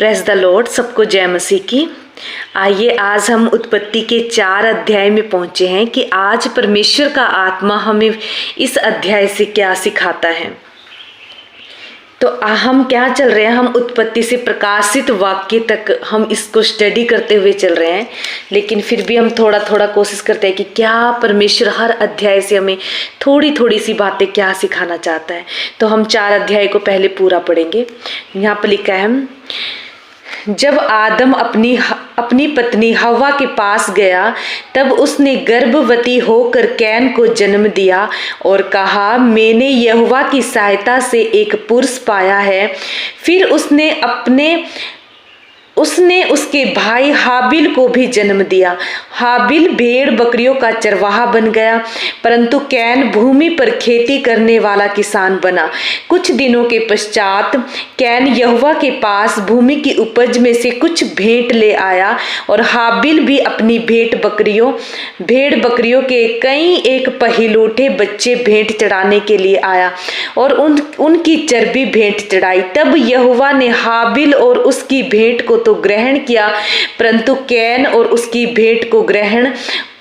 Press the Lord, सबको जय मसीह की। आइए आज हम उत्पत्ति के 4 अध्याय में पहुंचे हैं कि आज परमेश्वर का आत्मा हमें इस अध्याय से क्या सिखाता है। तो हम क्या चल रहे हैं, हम उत्पत्ति से प्रकाशित वाक्य तक हम इसको स्टडी करते हुए चल रहे हैं, लेकिन फिर भी हम थोड़ा थोड़ा कोशिश करते हैं कि क्या परमेश्वर हर अध्याय से हमें थोड़ी थोड़ी सी बातें क्या सिखाना चाहता है। तो हम 4 अध्याय को पहले पूरा पढ़ेंगे। यहाँ पर लिखा है, जब आदम अपनी पत्नी हव्वा के पास गया तब उसने गर्भवती होकर कैन को जन्म दिया और कहा, मैंने यहोवा की सहायता से एक पुरुष पाया है। फिर उसने उसके भाई हाबिल को भी जन्म दिया। हाबिल भेड़ बकरियों का चरवाहा बन गया, परंतु कैन भूमि पर खेती करने वाला किसान बना। कुछ दिनों के पश्चात कैन यहोवा के पास भूमि की उपज में से कुछ भेंट ले आया और हाबिल भी अपनी भेड़ बकरियों के कई एक पहिलौठे बच्चे भेंट चढ़ाने के लिए आया और उनकी चर्बी भेंट चढ़ाई। तब यहोवा ने हाबिल और उसकी भेंट को तो ग्रहण किया, परंतु कैन और उसकी भेंट को ग्रहण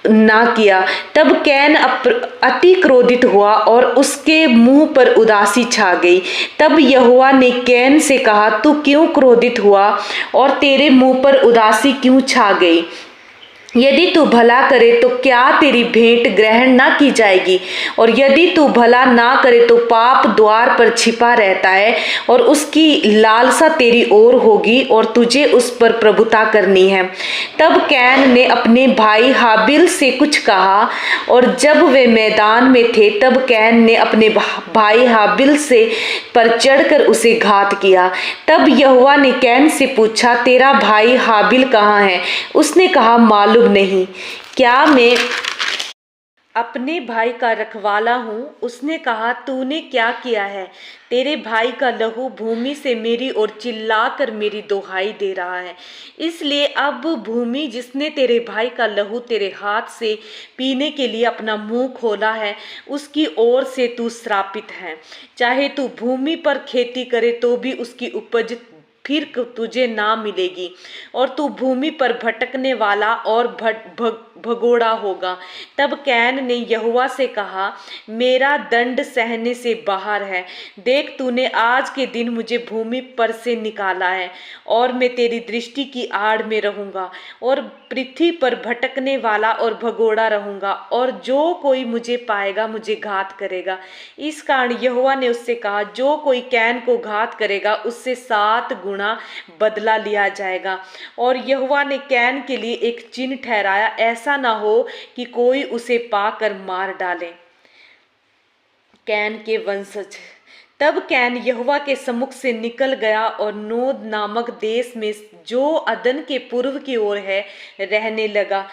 ना किया। तब कैन अति क्रोधित हुआ और उसके मुंह पर उदासी छा गई। तब यहोवा ने कैन से कहा, तू क्यों क्रोधित हुआ और तेरे मुंह पर उदासी क्यों छा गई? यदि तू भला करे तो क्या तेरी भेंट ग्रहण ना की जाएगी, और यदि तू भला ना करे तो पाप द्वार पर छिपा रहता है और उसकी लालसा तेरी ओर होगी और तुझे उस पर प्रभुता करनी है। तब कैन ने अपने भाई हाबिल से कुछ कहा, और जब वे मैदान में थे तब कैन ने अपने भाई हाबिल से पर चढ़कर उसे घात किया। तब यहोवा ने कैन से पूछा, तेरा भाई हाबिल कहाँ है? उसने कहा, मालूम नहीं, क्या मैं अपने भाई का रखवाला हूँ? उसने कहा, तूने क्या किया है? तेरे भाई का लहू भूमि से मेरी ओर चिल्लाकर मेरी दुहाई दे रहा है। इसलिए अब भूमि जिसने तेरे भाई का लहू तेरे हाथ से पीने के लिए अपना मुंह खोला है, उसकी ओर से तू श्रापित है। चाहे तू भूमि पर खेती करे तो भी उसकी उपज फिर तुझे ना मिलेगी, और तू भूमि पर भटकने वाला और भगोड़ा होगा। तब कैन ने यहोवा से कहा, मेरा दंड सहने से बाहर है। देख, तूने आज के दिन मुझे भूमि पर से निकाला है और मैं तेरी दृष्टि की आड़ में रहूंगा और पृथ्वी पर भटकने वाला और भगोड़ा रहूंगा, और जो कोई मुझे पाएगा मुझे घात करेगा। इस कारण यहोवा ने उससे कहा, जो कोई कैन को घात करेगा उससे 7 गुना बदला लिया जाएगा। और यहोवा ने कैन के लिए एक चिन्ह ठहराया, ऐसा ना हो कि कोई उसे पाकर मार डाले। कैन के वंशज। तब कैन यहोवा के सम्मुख से निकल गया और नोद नामक देश में जो अदन के पूर्व की ओर है रहने लगा।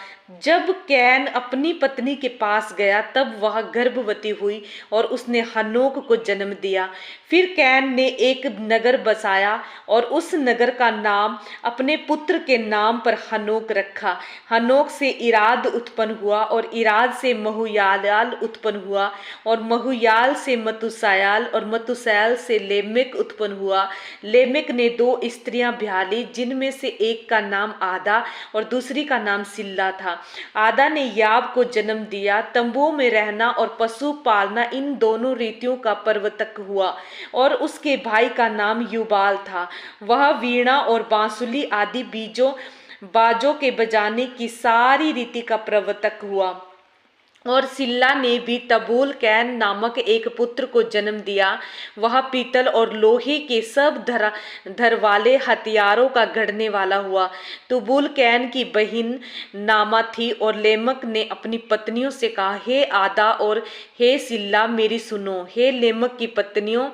जब कैन अपनी पत्नी के पास गया तब वह गर्भवती हुई और उसने हनोक को जन्म दिया। फिर कैन ने एक नगर बसाया और उस नगर का नाम अपने पुत्र के नाम पर हनोक रखा। हनोक से इराद उत्पन्न हुआ और इराद से महुयाल उत्पन्न हुआ और महुयाल से मतुसायाल और मतुसायाल से लेमेक उत्पन्न हुआ। लेमेक ने 2 स्त्रियां ब्याह ली, जिनमें से एक का नाम आदा और दूसरी का नाम सिल्ला था। आदा ने याब को जन्म दिया। तंबुओं में रहना और पशु पालना इन दोनों रीतियों का प्रवर्तक हुआ, और उसके भाई का नाम युबाल था। वह वीणा और बांसुली आदि बाजों के बजाने की सारी रीति का प्रवर्तक हुआ। और सिल्ला ने भी तबूल कैन नामक एक पुत्र को जन्म दिया। वह पीतल और लोहे के सब धर वाले हथियारों का गढ़ने वाला हुआ। तबूल कैन की बहिन नामा थी। और लेमक ने अपनी पत्नियों से कहा, हे आदा और हे सिल्ला, मेरी सुनो। हे लेमक की पत्नियों,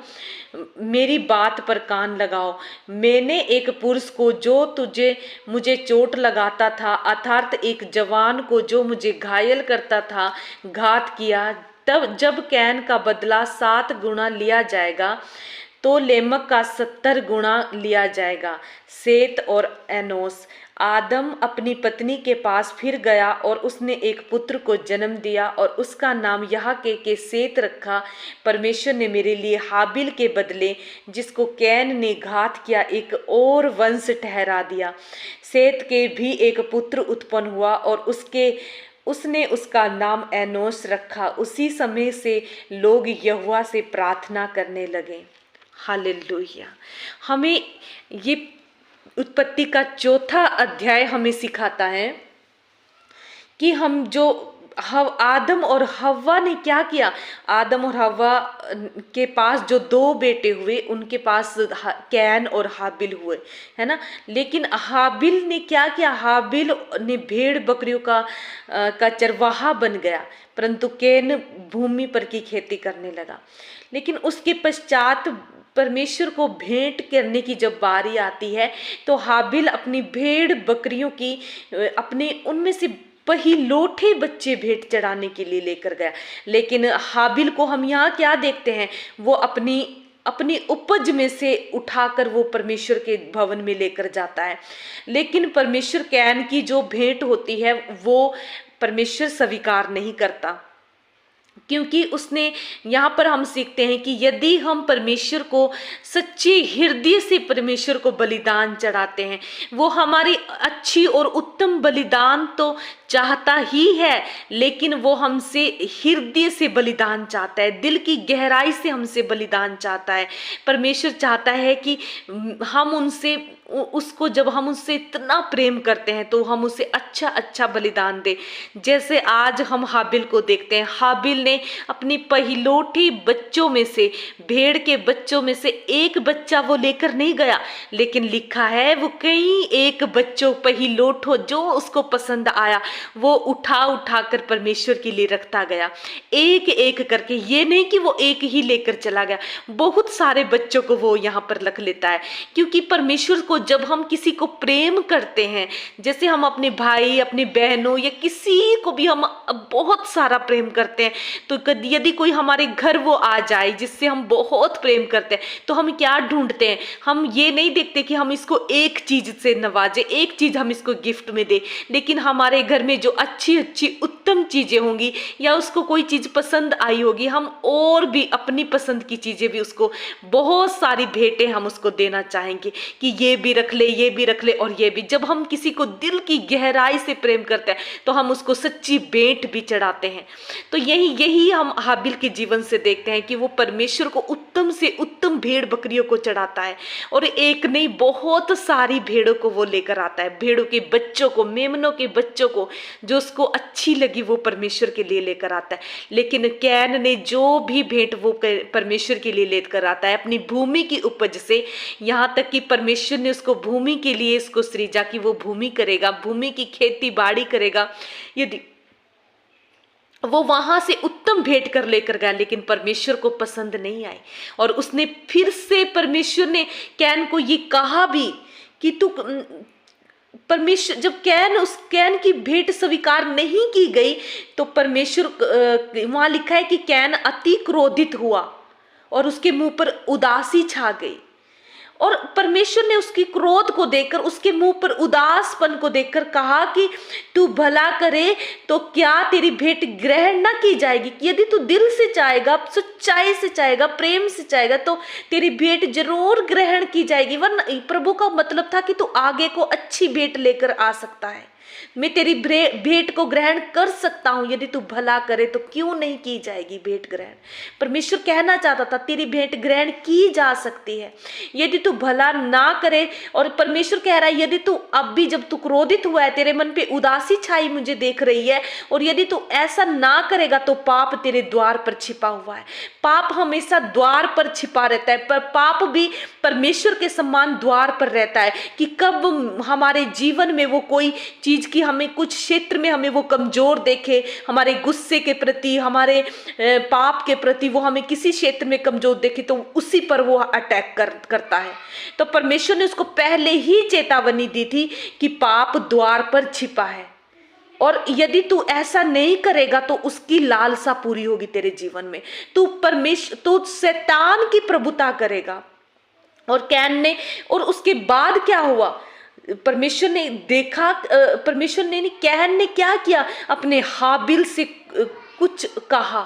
मेरी बात पर कान लगाओ। मैंने एक पुरुष को जो मुझे चोट लगाता था, अर्थात एक जवान को जो मुझे घायल करता था, घात किया। तब जब कैन का बदला 7 गुना लिया जाएगा तो लेमक का 70 गुना लिया जाएगा। सेत और एनोस। आदम अपनी पत्नी के पास फिर गया और उसने एक पुत्र को जन्म दिया और उसका नाम यहके के सेत रखा। परमेश्वर ने मेरे लिए हाबिल के बदले जिसको कैन ने घात किया एक और वंश ठहरा दिया। सेत के भी एक पुत्र उत्पन्न हुआ और उसने उसका नाम एनोश रखा। उसी समय से लोग यहोवा से प्रार्थना करने लगे। हालेलुया। हमें ये उत्पत्ति का चौथा अध्याय हमें सिखाता है कि हम जो आदम और हव्वा ने क्या किया। आदम और हव्वा के पास जो दो बेटे हुए, उनके पास कैन और हाबिल हुए, है ना। लेकिन हाबिल ने क्या किया, हाबिल ने भेड़ बकरियों का चरवाहा बन गया, परंतु कैन भूमि पर की खेती करने लगा। लेकिन उसके पश्चात परमेश्वर को भेंट करने की जब बारी आती है तो हाबिल अपनी भेड़ बकरियों की अपने उनमें से पहिलोठे बच्चे भेंट चढ़ाने के लिए लेकर गया। लेकिन हाबिल को हम यहाँ क्या देखते हैं, वो अपनी उपज में से उठाकर वो परमेश्वर के भवन में लेकर जाता है। लेकिन परमेश्वर कैन की जो भेंट होती है वो परमेश्वर स्वीकार नहीं करता, क्योंकि उसने, यहाँ पर हम सीखते हैं कि यदि हम परमेश्वर को सच्चे हृदय से परमेश्वर को बलिदान चढ़ाते हैं, वो हमारी अच्छी और उत्तम बलिदान तो चाहता ही है, लेकिन वो हमसे हृदय से बलिदान चाहता है, दिल की गहराई से हमसे बलिदान चाहता है। परमेश्वर चाहता है कि हम उनसे उसको जब हम उससे इतना प्रेम करते हैं तो हम उसे अच्छा अच्छा बलिदान दे। जैसे आज हम हाबिल को देखते हैं, हाबिल ने अपनी पहिलोठी बच्चों में से, भेड़ के बच्चों में से एक बच्चा वो लेकर नहीं गया, लेकिन लिखा है वो कई एक बच्चों पहिलोठो जो उसको पसंद आया वो उठा उठा कर परमेश्वर के लिए रखता गया, एक एक करके। ये नहीं कि वो एक ही लेकर चला गया, बहुत सारे बच्चों को वो यहाँ पर रख लेता है। क्योंकि परमेश्वर को जब हम किसी को प्रेम करते हैं, जैसे हम अपने भाई, अपनी बहनों या किसी को भी हम बहुत सारा प्रेम करते हैं, तो यदि कोई हमारे घर वो आ जाए जिससे हम बहुत प्रेम करते हैं, तो हम क्या ढूंढते हैं, हम ये नहीं देखते कि हम इसको एक चीज से नवाजे, एक चीज हम इसको गिफ्ट में दे, लेकिन हमारे घर में जो अच्छी अच्छी उत्तम चीजें होंगी या उसको कोई चीज पसंद आई होगी, हम और भी अपनी पसंद की चीजें भी उसको, बहुत सारी भेंटें हम उसको देना चाहेंगे कि ये भी रख ले, ये भी रख ले और ये भी। जब हम किसी को दिल की गहराई से प्रेम करते हैं तो हम उसको सच्ची भेंट भी चढ़ाते हैं। तो यही हम हाबिल के जीवन से देखते हैं कि वो परमेश्वर को उत्तम से उत्तम भेड़ बकरियों को चढ़ाता है, और एक नहीं बहुत सारी भेड़ों को वो लेकर आता है, भेड़ों के बच्चों को, मेमनों के बच्चों को जो उसको अच्छी लगी वो परमेश्वर के लिए लेकर आता है। लेकिन कैन ने जो भी भेंट वो परमेश्वर के लिए लेकर आता है अपनी भूमि की उपज से, यहाँ तक कि परमेश्वर ने उसको भूमि के लिए इसको सृजा कि वो भूमि करेगा, भूमि की खेती बाड़ी करेगा। यदि वो वहां से उत्तम भेंट कर लेकर गया, लेकिन परमेश्वर को पसंद नहीं आई, और उसने फिर से, परमेश्वर ने कैन को ये कहा भी कि तू परमेश्वर, जब कैन की भेंट स्वीकार नहीं की गई तो परमेश्वर, वहां लिखा है कि कैन अति क्रोधित हुआ और उसके मुंह पर उदासी छा गई, और परमेश्वर ने उसकी क्रोध को देखकर, उसके मुंह पर उदासपन को देखकर कहा कि तू भला करे तो क्या तेरी भेंट ग्रहण ना की जाएगी। यदि तू दिल से चाहेगा, सच्चाई से चाहेगा, प्रेम से चाहेगा तो तेरी भेंट जरूर ग्रहण की जाएगी। वरना प्रभु का मतलब था कि तू आगे को अच्छी भेंट लेकर आ सकता है, मैं तेरी भेंट को ग्रहण कर सकता हूं, यदि तू भला करे तो क्यों नहीं की जाएगी भेंट ग्रहण। परमेश्वर कहना चाहता था तेरी भेंट ग्रहण की जा सकती है यदि तू भला ना करे। और परमेश्वर कह रहा है यदि तू अब भी, जब तू क्रोधित हुआ है, तेरे मन पे उदासी छाई मुझे देख रही है, और यदि तू ऐसा ना करेगा तो पाप तेरे द्वार पर छिपा हुआ है। पाप हमेशा द्वार पर छिपा रहता है, पर पाप भी परमेश्वर के समान द्वार पर रहता है कि कब हमारे जीवन में वो कोई चीज की हमें कुछ क्षेत्र में हमें वो कमजोर देखे, हमारे गुस्से के प्रति, हमारे पाप के प्रति वो हमें किसी क्षेत्र में कमजोर देखे, तो उसी पर वो अटैक करता है। तो परमेश्वर ने उसको पहले ही चेतावनी दी थी कि पाप द्वार पर छिपा है, और यदि तू ऐसा नहीं करेगा तो उसकी लालसा पूरी होगी तेरे जीवन में, तू शैतान की प्रभुता करेगा। और कैन ने, और उसके बाद क्या हुआ, परमेश्वर ने देखा, परमेश्वर ने नहीं, कैन ने क्या किया, अपने हाबिल से कुछ कहा,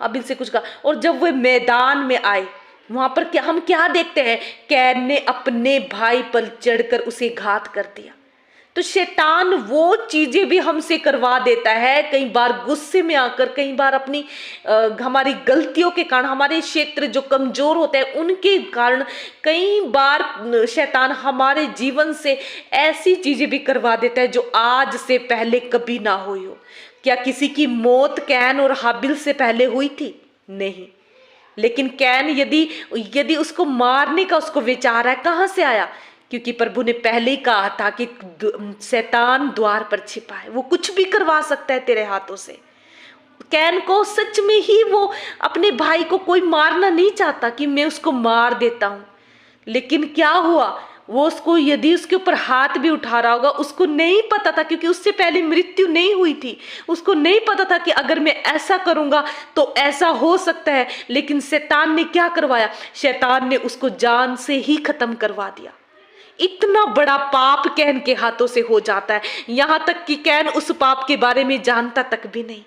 हाबिल से कुछ कहा। और जब वे मैदान में आए, वहां पर क्या हम क्या देखते हैं, कैन ने अपने भाई पर चढ़कर उसे घात कर दिया। तो शैतान वो चीजें भी हमसे करवा देता है, कई बार गुस्से में आकर, कई बार अपनी हमारी गलतियों के कारण, हमारे क्षेत्र जो कमजोर होते हैं उनके कारण कई बार शैतान हमारे जीवन से ऐसी चीजें भी करवा देता है जो आज से पहले कभी ना हुई हो। क्या किसी की मौत कैन और हाबिल से पहले हुई थी? नहीं। लेकिन कैन यदि यदि उसको मारने का उसको विचार है, कहां से आया? क्योंकि प्रभु ने पहले ही कहा था कि शैतान द्वार पर छिपा है, वो कुछ भी करवा सकता है तेरे हाथों से। कैन को सच में ही वो अपने भाई को कोई मारना नहीं चाहता कि मैं उसको मार देता हूं, लेकिन क्या हुआ, वो उसको यदि उसके ऊपर हाथ भी उठा रहा होगा, उसको नहीं पता था, क्योंकि उससे पहले मृत्यु नहीं हुई थी, उसको नहीं पता था कि अगर मैं ऐसा करूंगा तो ऐसा हो सकता है। लेकिन शैतान ने क्या करवाया, शैतान ने उसको जान से ही खत्म करवा दिया। इतना बड़ा पाप कैन के हाथों से हो जाता है, यहां तक कि कैन उस पाप के बारे में जानता तक भी नहीं।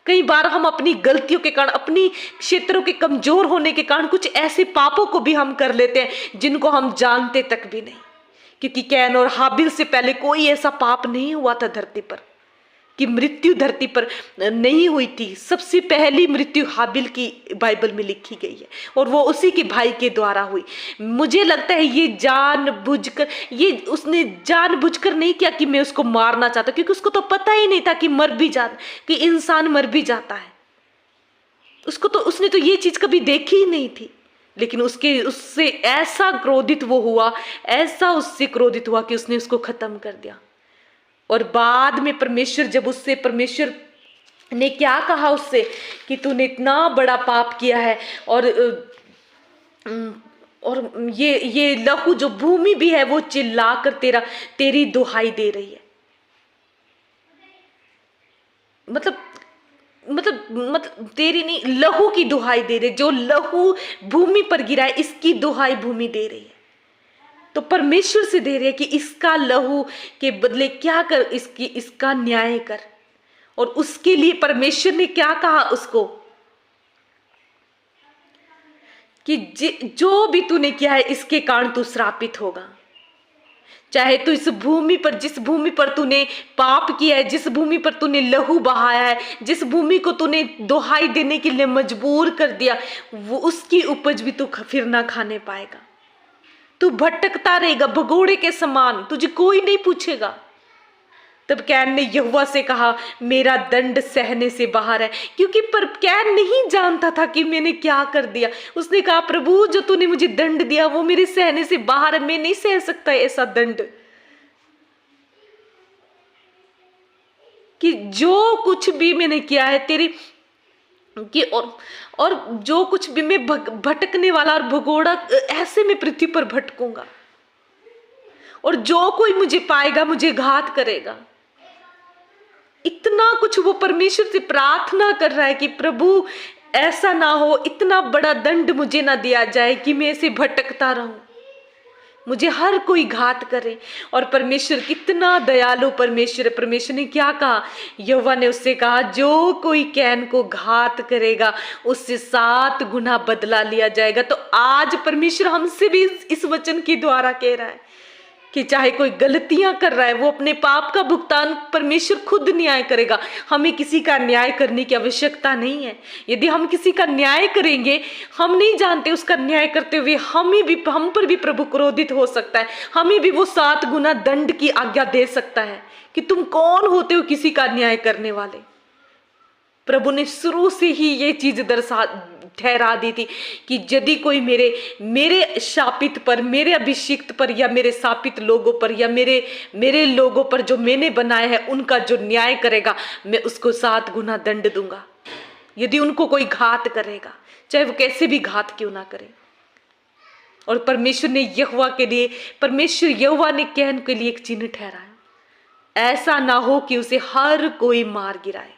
कई बार हम अपनी गलतियों के कारण, अपनी क्षेत्रों के कमजोर होने के कारण कुछ ऐसे पापों को भी हम कर लेते हैं जिनको हम जानते तक भी नहीं। क्योंकि कैन और हाबिल से पहले कोई ऐसा पाप नहीं हुआ था धरती पर, कि मृत्यु धरती पर नहीं हुई थी। सबसे पहली मृत्यु हाबिल की बाइबल में लिखी गई है, और वो उसी के भाई के द्वारा हुई। मुझे लगता है ये जानबूझकर, ये उसने जानबूझकर नहीं किया कि मैं उसको मारना चाहता, क्योंकि उसको तो पता ही नहीं था कि मर भी जाता, कि इंसान मर भी जाता है। उसने तो ये चीज कभी देखी ही नहीं थी। लेकिन उससे ऐसा क्रोधित वो हुआ, ऐसा उससे क्रोधित हुआ कि उसने उसको खत्म कर दिया। और बाद में परमेश्वर ने क्या कहा उससे, कि तूने इतना बड़ा पाप किया है, और ये लहू जो भूमि भी है वो चिल्लाकर तेरी दुहाई दे रही है। मतलब तेरी नहीं, लहू की दुहाई दे रही, जो लहू भूमि पर गिरा है इसकी दुहाई भूमि दे रही है। तो परमेश्वर से दे रहे हैं कि इसका लहू के बदले क्या कर, इसका न्याय कर। और उसके लिए परमेश्वर ने क्या कहा उसको, कि जो भी तूने किया है इसके कारण तू श्रापित होगा। चाहे तू इस भूमि पर, जिस भूमि पर तूने पाप किया है, जिस भूमि पर तूने लहू बहाया है, जिस भूमि को तूने दुहाई देने के लिए मजबूर कर दिया, वो उसकी उपज भी तू फिर ना खाने पाएगा। तू भटकता रहेगा भगोड़े के समान, तुझे कोई नहीं पूछेगा। तब कैन ने यहोवा से कहा, मेरा दंड सहने से बाहर है। क्योंकि पर कैन नहीं जानता था कि मैंने क्या कर दिया। उसने कहा, प्रभु जो तूने मुझे दंड दिया वो मेरे सहने से बाहर है, मैं नहीं सह सकता ऐसा दंड। कि जो कुछ भी मैंने किया है तेरी कि और जो कुछ भी मैं भटकने वाला और भगोड़ा, ऐसे मैं पृथ्वी पर भटकूंगा, और जो कोई मुझे पाएगा मुझे घात करेगा। इतना कुछ वो परमेश्वर से प्रार्थना कर रहा है कि प्रभु ऐसा ना हो, इतना बड़ा दंड मुझे ना दिया जाए कि मैं ऐसे भटकता रहूं, मुझे हर कोई घात करे। और परमेश्वर कितना दयालु परमेश्वर ने क्या कहा, यहोवा ने उससे कहा, जो कोई कैन को घात करेगा उससे 7 गुना बदला लिया जाएगा। तो आज परमेश्वर हमसे भी इस वचन के द्वारा कह रहा है कि चाहे कोई गलतियां कर रहा है, वो अपने पाप का भुगतान परमेश्वर खुद न्याय करेगा। हमें किसी का न्याय करने की आवश्यकता नहीं है। यदि हम किसी का न्याय करेंगे, हम नहीं जानते उसका न्याय करते हुए हम पर भी प्रभु क्रोधित हो सकता है, हमें भी वो 7 गुना दंड की आज्ञा दे सकता है। कि तुम कौन होते हो किसी का न्याय करने वाले। प्रभु ने शुरू से ही ये चीज ठहरा दी थी कि यदि कोई मेरे शापित पर, मेरे अभिषिक्त पर, या मेरे शापित लोगों पर, या मेरे लोगों पर जो मैंने बनाए हैं उनका जो न्याय करेगा, मैं उसको 7 गुना दंड दूंगा। यदि उनको कोई घात करेगा, चाहे वो कैसे भी घात क्यों ना करे। और परमेश्वर यहोवा ने कैन के लिए एक चिन्ह ठहराया, ऐसा ना हो कि उसे हर कोई मार गिराए।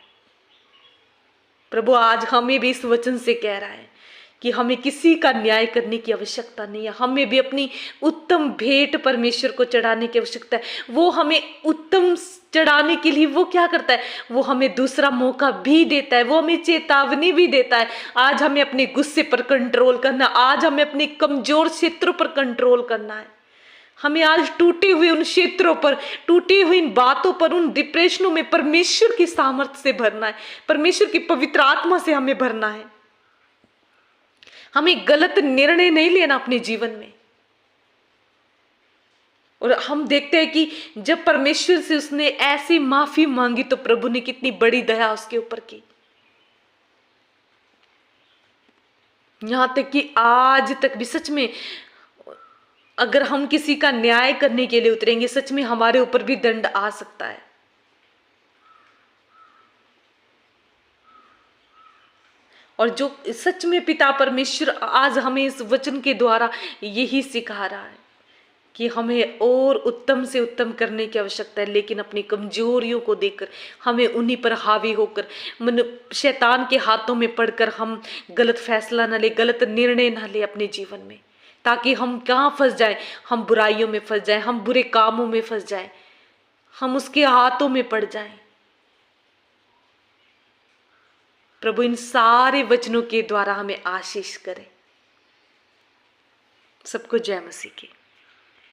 प्रभु आज हमें भी इस वचन से कह रहा है कि हमें किसी का न्याय करने की आवश्यकता नहीं है। हमें भी अपनी उत्तम भेंट परमेश्वर को चढ़ाने की आवश्यकता है। वो हमें उत्तम चढ़ाने के लिए वो क्या करता है, वो हमें दूसरा मौका भी देता है, वो हमें चेतावनी भी देता है। आज हमें अपने गुस्से पर कंट्रोल करना, आज हमें अपने कमजोर क्षेत्रों पर कंट्रोल करना है। हमें आज टूटे हुए उन क्षेत्रों पर, टूटी हुई इन बातों पर, उन डिप्रेशनों में परमेश्वर की सामर्थ्य से भरना है, परमेश्वर की पवित्र आत्मा से हमें भरना है। हमें गलत निर्णय नहीं लेना अपने जीवन में। और हम देखते हैं कि जब परमेश्वर से उसने ऐसी माफी मांगी तो प्रभु ने कितनी बड़ी दया उसके ऊपर की। यहां तक कि आज तक भी सच में अगर हम किसी का न्याय करने के लिए उतरेंगे, सच में हमारे ऊपर भी दंड आ सकता है। और जो सच में पिता परमेश्वर आज हमें इस वचन के द्वारा यही सिखा रहा है कि हमें और उत्तम से उत्तम करने की आवश्यकता है, लेकिन अपनी कमजोरियों को देखकर हमें उन्हीं पर हावी होकर शैतान के हाथों में पड़कर हम गलत फैसला न ले, गलत निर्णय न ले अपने जीवन में, ताकि हम कहाँ फंस जाए, हम बुराइयों में फंस जाए, हम बुरे कामों में फंस जाए, हम उसके हाथों में पड़ जाएं। प्रभु इन सारे वचनों के द्वारा हमें आशीष करे। सबको जय मसीह की।